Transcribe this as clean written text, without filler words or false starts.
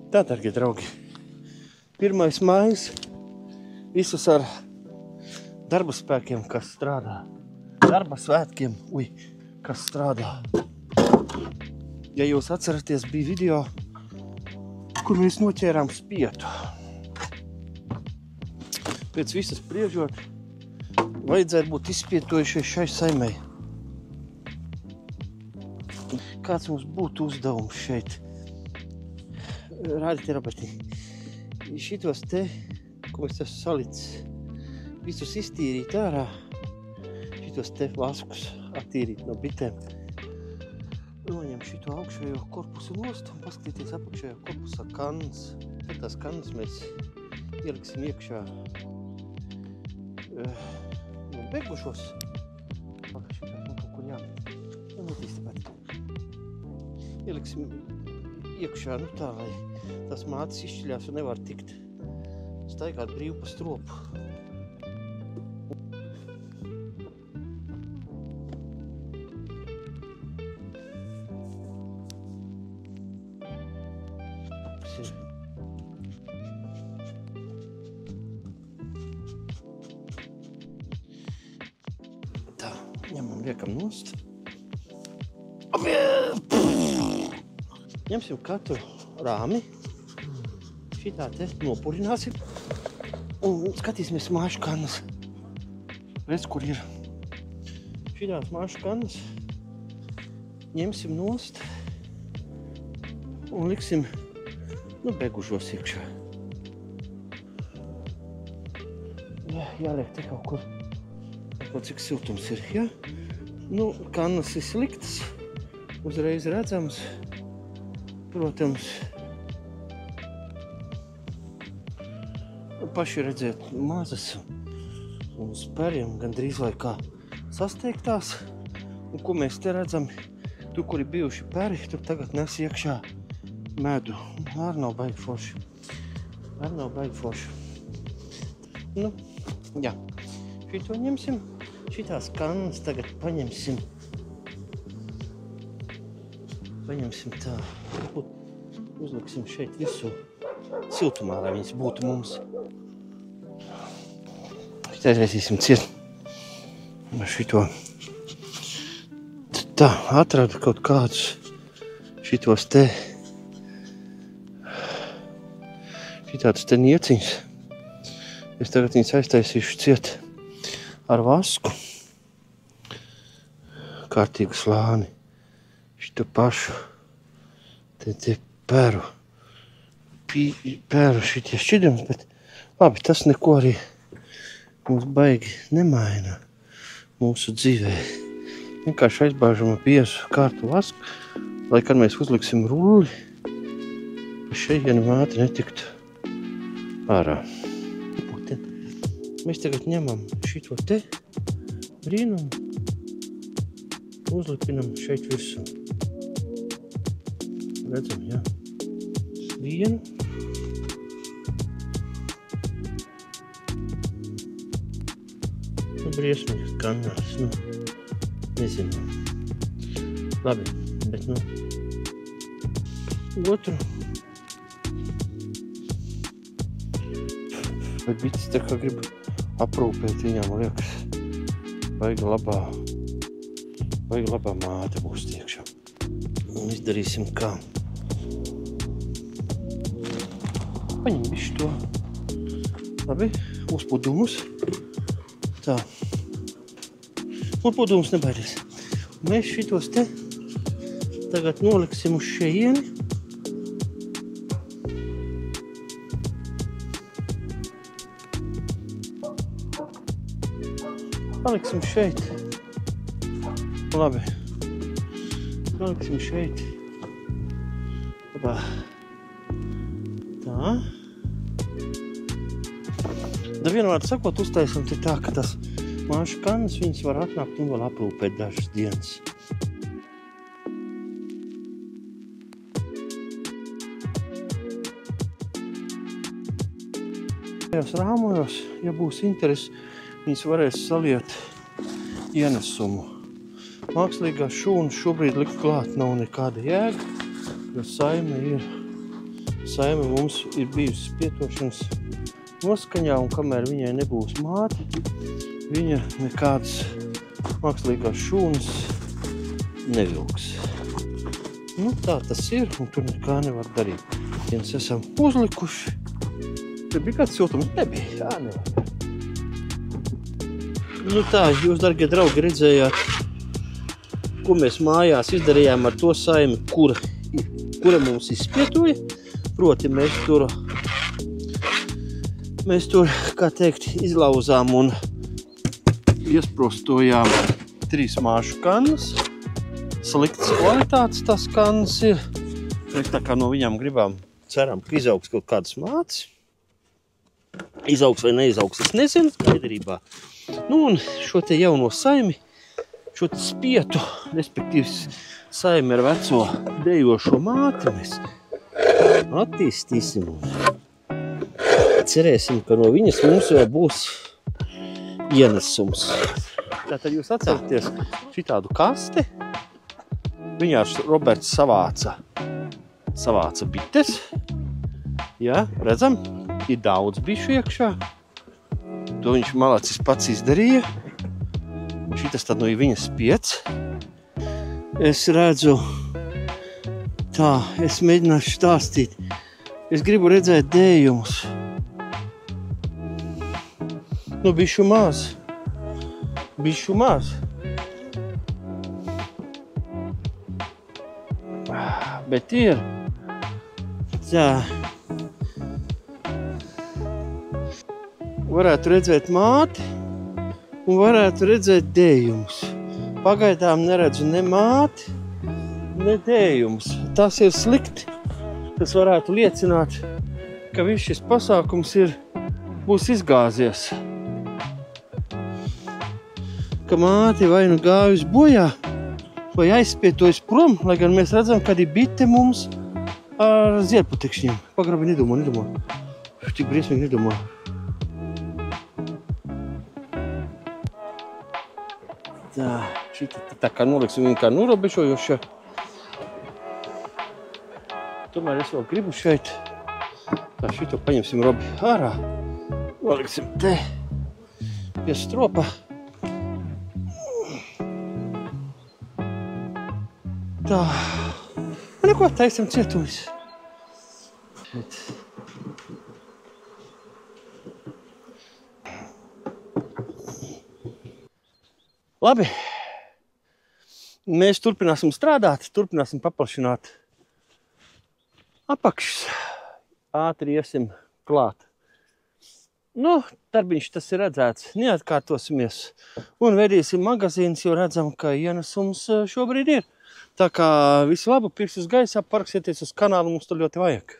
Tā, dargie draugi, 1. maijs, visus ar darba spēkiem, kas strādā, darba svētkiem, kas strādā. Ja jūs atceraties, bija video, kur mēs noķērām spietu. Pēc visas spriežot, vajadzētu būt izspietojušies šai saimei. Kāds mums būtu uzdevums šeit? Rādīt, Roberti, šitos te, ko mēs esmu salicis, visus iztīrīt ārā, šitos te vaskus attīrīt no bitēm. Noņem šito augšējo korpusu nost un paskatīties apakšējā korpusā kannas. Tad tās kannas mēs ieliksim iekšā begušos. Šitā kaut kur jānotīs tāpēc. Ieliksim iekšā, tā, lai tās mātes izšķiļās un nevar tikt staigāt brīvi pa stropu. Tā, ņemam, liekam nost. Ņemsim katru rāmi, šitā te nopurināsim un skatīsimies māšu kannas. Redz, kur ir. Šitās māšu kannas ņemsim nost un liksim begušos iekšā. Jāliek te kaut kur, cik siltums ir, ja? Kannas ir sliktas, uzreiz redzams. Protams, paši redzēt mazas un spēriem gandrīz vai kā sasteigtās. Un ko mēs te redzam, tur, kur ir bijuši peri, tur tagad nes iekšā medu. Arī nav baigi forši. Jā, šito ņemsim, šitās kannas tagad paņemsim tā, uzliksim šeit visu siltumā, lai viņas būtu mums. Aizraisīsim ciet šito. Tā, atradu kaut kādus šitādus te nieciņus. Es tagad viņus aiztaisīšu ciet ar vasku. Kārtīgu slāni. Šito pašu, te pēru šitie šķidrums, bet labi, tas neko arī mums baigi nemaina mūsu dzīvē. Vienkārši aizbāžam ap iesu kārtu vasku, lai kad mēs uzliksim rulli, šeit māte netiktu ārā. Mēs tagad ņemam šito te brīnumu, uzlipinam šeit virsū. Redzam, jā. Vienu. Briesmīgas kannās, nezinu. Labi, bet otru. Bet bites tā kā grib aprūpēt viņām, liekas, baigi labā māte būs tiekšā. Un izdarīsim kā. Paņem visu to. Labi, uzpudumus. Tā. Uzpudumus nebaidies. Mēs šitos te tagad noliksim uz šeieni. Paliksim šeit. Labi. Paliksim šeit. Labā. Tā. Da vienvārdu sakot, uztaisam te tā, ka tas māšu kannas viņas var atnākt un vēl aprūpēt dažas dienas. Tajos rāmojos, ja būs interesi, viņas varēs saliet ienesumu. Mākslīgās šūnas šobrīd likt klāt nav nekāda jēga, jo saime ir Saime mums ir bijusi spietošanas noskaņā, un kamēr viņai nebūs māte, viņa nekādas mākslīgās šūnas nevilks. Nu, tā tas ir, un tur nekā nevar darīt. Viens esam uzlikuši. Te bija kāds siltums? Nebija. Jā, nevar. Nu tā, jūs, dargie draugi, redzējāt, ko mēs mājās izdarījām ar to saimi, kura mums izspietoja. Proti mēs tur, kā teikt, izlauzām un iesprostojām 3 māšu kannas. Sliktas kvalitātes tās kannas ir. Tā kā no viņām ceram, ka izaugs kaut kādas mātes. Izaugs vai neizaugs, es nezinu, skaidrībā. Nu, un šo te jauno saimi, šo te spietu, respektīvi saimi ar veco dejošo māti, mēs attīstīsim un cerēsim, ka no viņas mums vēl būs ienesums. Tātad jūs atceraties šitādu kasti. Viņā Roberts savāca bites. Jā, redzam, ir daudz bišu iekšā. To viņš malacis pats izdarīja. Šitas tad no viņas spiets. Es redzu, tā, es mēģināšu stāstīt. Es gribu redzēt dējumus. Nu, bišu maz. Bet ir. Tā. Varētu redzēt māti un varētu redzēt dējumus. Pagaidām neredzu ne māti, ne dējumus. Tas ir slikti. Tas varētu liecināt, ka viss šis pasākums būs izgāzies. Ka māte vai nu gājusi bojā, vai aizspietojas prom, lai gan mēs redzam, kad ir bite mums ar ziedputekšņiem. Pagrabi, nedomā. Tik briesmīgi nedomā. Tā, šita tā kā noliksim viņu kā norobežojoša. Tomēr es vēl gribu šeit. Tā, šito paņemsim Robi ārā. Noliksim te pie stropa. Tā. Neko, taisam cietumis. Labi. Mēs turpināsim strādāt, turpināsim paplašināt apakšas. Ātri iesim klāt. Nu, darbiņš tas ir redzēts. Neatkārtosimies un vedīsim magazīnus, jo redzam, ka ienesums šobrīd ir. Tā kā visu labu, pirks uz gaisā, paraksieties uz kanālu, mums tur ļoti vajag.